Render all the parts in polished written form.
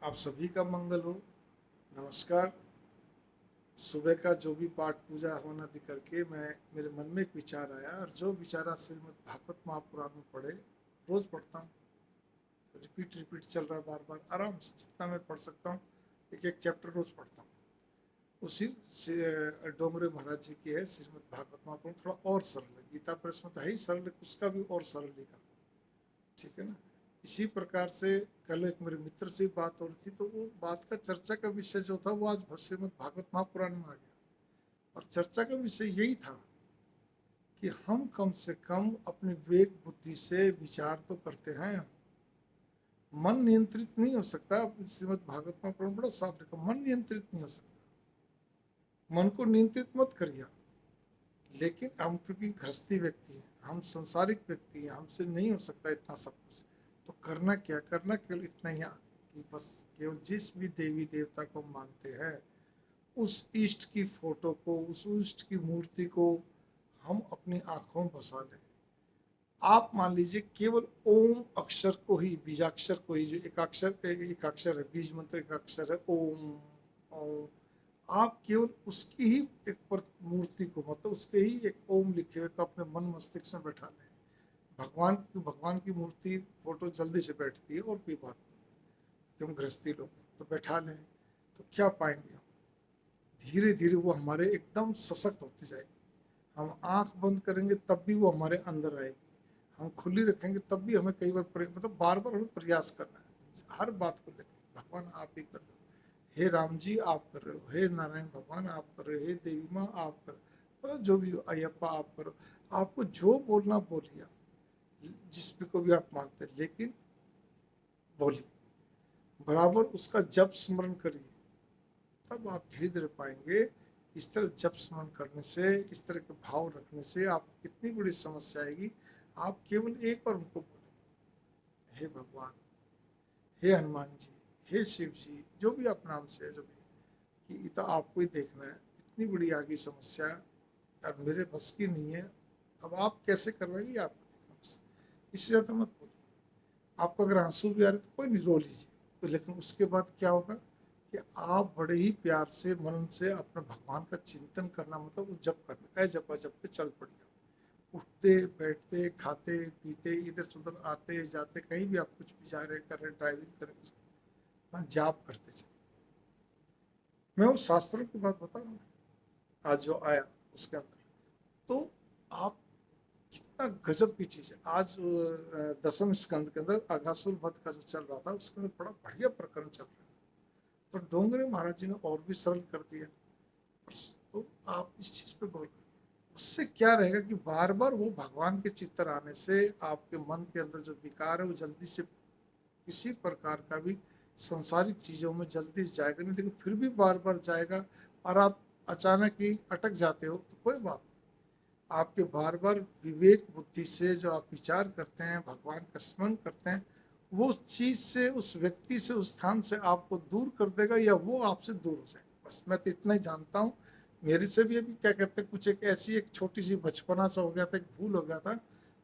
आप सभी का मंगल हो। नमस्कार। सुबह का जो भी पाठ पूजा हवन आदि करके मेरे मन में एक विचार आया और जो विचारा श्रीमद् भागवत महापुराण में पढ़े रोज पढ़ता हूँ। रिपीट रिपीट चल रहा है, बार बार आराम से जितना मैं पढ़ सकता हूँ एक एक चैप्टर रोज पढ़ता हूँ। उसी से डोंगरे महाराज जी की है श्रीमद् भागवत महापुराण। थोड़ा और सरल है, गीता प्रेस में तो है ही सरल, उसका भी और सरल लिखा। ठीक है ना। इसी प्रकार से कल एक मेरे मित्र से बात हो रही थी, तो वो बात का चर्चा का विषय जो था वो आज श्रीमद् भागवत महापुराण में आ गया। और चर्चा का विषय यही था कि हम कम से कम अपनी विवेक बुद्धि से विचार तो करते हैं। मन नियंत्रित नहीं हो सकता। श्रीमद् भागवत महापुराण बड़ा साफ लिखा, मन नियंत्रित नहीं हो सकता। मन को नियंत्रित मत करिए। लेकिन हम क्योंकि गृहस्थी व्यक्ति हैं, हम संसारिक व्यक्ति हैं, हमसे नहीं हो सकता इतना सब कुछ। तो करना क्या, करना केवल इतना ही कि बस केवल जिस भी देवी देवता को मानते हैं उस इष्ट की फोटो को, उस इष्ट की मूर्ति को हम अपनी आंखों में बसा लें। आप मान लीजिए केवल ओम अक्षर को ही, बीजाक्षर को ही, जो एक अक्षर है, बीज मंत्र का अक्षर है ओम। ओम आप केवल उसकी ही एक मूर्ति को, मतलब उसके ही एक ओम लिखे हुए को अपने मन मस्तिष्क में बैठा लें। भगवान की मूर्ति फोटो जल्दी से बैठती है और कोई बात नहीं। हम गृहस्थी लोग तो बैठा लें तो क्या पाएंगे हम, धीरे धीरे वो हमारे एकदम सशक्त होती जाएगी। हम आंख बंद करेंगे तब भी वो हमारे अंदर आएगी, हम खुली रखेंगे तब भी हमें कई बार मतलब बार बार हमें प्रयास करना है। हर बात को देखें, भगवान आप ही कर रहे हो, हे राम जी आप कर रहे हो, हे नारायण भगवान आप कर रहे हो, हे देवी माँ आप कर, मतलब जो भी अयप्पा आप करो। आपको जो बोलना बोलिए, जिसको भी आप मानते हैं, लेकिन बोलिए, बराबर उसका जप स्मरण करिए। तब आप धीरे धीरे पाएंगे इस तरह जप स्मरण करने से, इस तरह के भाव रखने से आप कितनी बड़ी समस्या आएगी। आप केवल एक बार उनको बोले, हे भगवान, हे हनुमान जी, हे शिव जी, जो भी आप नाम से है, जो भी, कि ये तो आपको ही देखना है, इतनी बड़ी आगे समस्या और मेरे बस की नहीं है। अब आप कैसे करवाएंगे आपको देखना, बस इससे ज़्यादा मत बोलिए। आपको अगर आंसू भी आ रहे तो कोई नहीं, रो लीजिए। तो लेकिन उसके बाद क्या होगा कि आप बड़े ही प्यार से मन से अपने भगवान का चिंतन करना, मतलब जप करना, ऐ जपा जप पे चल पड़िए। उठते बैठते खाते पीते इधर से उधर आते जाते, कहीं भी आप कुछ भी जा रहे कर रहे, ड्राइविंग कर रहे, जाप करते चले। मैं उस शास्त्रों की बात बता रहा हूँ आज जो आया उसके अंदर। तो आप, कितना गजब की चीज़ है। आज दसम स्कंद के अंदर अघासुर वध का जो चल रहा था उसके अंदर बड़ा बढ़िया प्रकरण चल रहा है। तो डोंगरे महाराज जी ने और भी सरल कर दिया। तो आप इस चीज़ पे गौर करिए, उससे क्या रहेगा कि बार बार वो भगवान के चित्र आने से आपके मन के अंदर जो विकार है वो जल्दी से किसी प्रकार का भी संसारिक चीज़ों में जल्दी से जाएगा नहीं, लेकिन फिर भी बार बार जाएगा। और आप अचानक ही अटक जाते हो तो कोई बात नहीं, आपके बार बार विवेक बुद्धि से जो आप विचार करते हैं, भगवान का स्मरण करते हैं, वो उस चीज़ से, उस व्यक्ति से, उस स्थान से आपको दूर कर देगा या वो आपसे दूर हो जाएगा। बस मैं तो इतना ही जानता हूँ। मेरे से भी अभी क्या कहते हैं, कुछ एक ऐसी एक छोटी सी बचपना सा हो गया था, एक भूल हो गया था,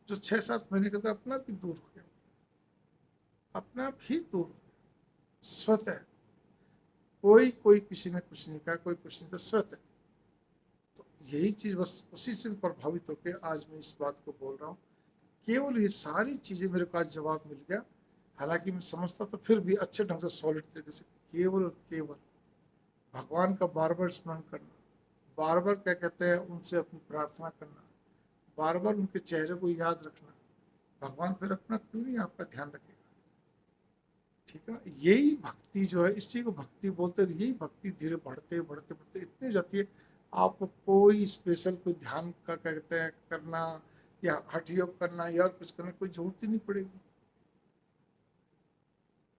जो 6-7 महीने के अंदर अपना भी दूर हो गया, अपना भी दूर हो गया स्वतः। कोई कोई किसी ने कुछ नहीं कहा, कोई कुछ नहीं था, स्वतः। तो यही चीज़ बस उसी से प्रभावित होकर आज मैं इस बात को बोल रहा हूँ। केवल ये सारी चीज़ें मेरे पास जवाब मिल गया। हालांकि मैं समझता तो फिर भी अच्छे ढंग से सॉलिड तरीके से, केवल और केवल भगवान का बार बार स्मरण करना, बार बार क्या कहते हैं उनसे अपनी प्रार्थना करना, बार बार उनके चेहरे को याद रखना। भगवान फिर अपना क्यों नहीं आपका ध्यान रखेगा। ठीक है ना। यही भक्ति जो है, इस चीज़ को भक्ति बोलते हैं। यही भक्ति धीरे बढ़ते बढ़ते बढ़ते इतनी हो जाती है, आपको कोई स्पेशल कोई ध्यान का कहते हैं करना या हठ योग करना या कुछ करने कोई जरूरत ही नहीं पड़ेगी।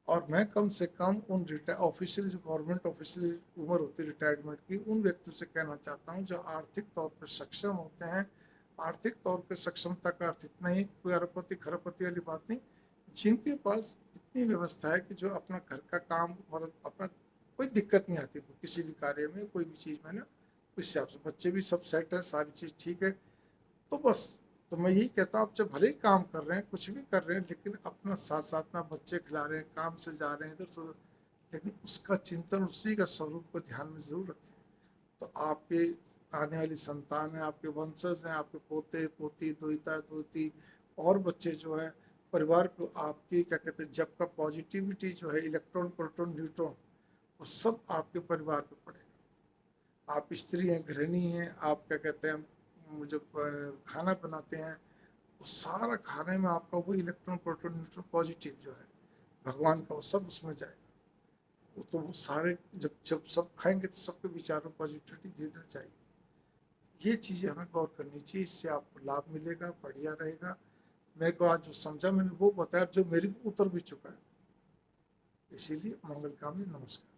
और मैं कम से कम उन ऑफिशियल, जो गवर्नमेंट ऑफिशियल उम्र होती है रिटायरमेंट की, उन व्यक्तियों से कहना चाहता हूँ जो आर्थिक तौर पर सक्षम होते हैं। आर्थिक तौर पर सक्षमता का अर्थ इतना ही, कोई अरबपति खरबपति वाली बात नहीं, जिनके पास इतनी व्यवस्था है कि जो अपना घर का काम, मतलब अपना कोई दिक्कत नहीं आती किसी भी कार्य में, कोई भी चीज़ में ना, उस हिसाब से बच्चे भी सब सेट है, सारी चीज़ ठीक है। तो बस, तो मैं यही कहता हूँ, आप जब भले ही काम कर रहे हैं, कुछ भी कर रहे हैं, लेकिन अपना साथ साथ में बच्चे खिला रहे हैं, काम से जा रहे हैं इधर से उधर, लेकिन उसका चिंतन, उसी का स्वरूप को ध्यान में जरूर रखें। तो आपके आने वाली संतान है, आपके वंशज हैं, आपके पोते पोती दोहिता दोती और बच्चे जो है परिवार को आपकी क्या कहते हैं जब का पॉजिटिविटी जो है इलेक्ट्रॉन प्रोटॉन न्यूट्रॉन वो सब आपके परिवार पे पड़ेगा। आप स्त्री हैं, गृहिणी हैं, आप क्या कहते हैं जो खाना बनाते हैं वो सारा खाने में आपका वो इलेक्ट्रॉन प्रोटॉन न्यूट्रॉन पॉजिटिव जो है भगवान का वो सब उसमें जाएगा। वो तो वो सारे जब जब सब खाएंगे तो सबके विचारों में पॉजिटिविटी धीरे धीरे जाएगी। ये चीज़ें हमें गौर करनी चाहिए, इससे आपको लाभ मिलेगा, बढ़िया रहेगा। मेरे को आज जो समझा मैंने वो बताया जो मेरे को उतर भी चुका है। इसीलिए मंगल कामना, नमस्कार।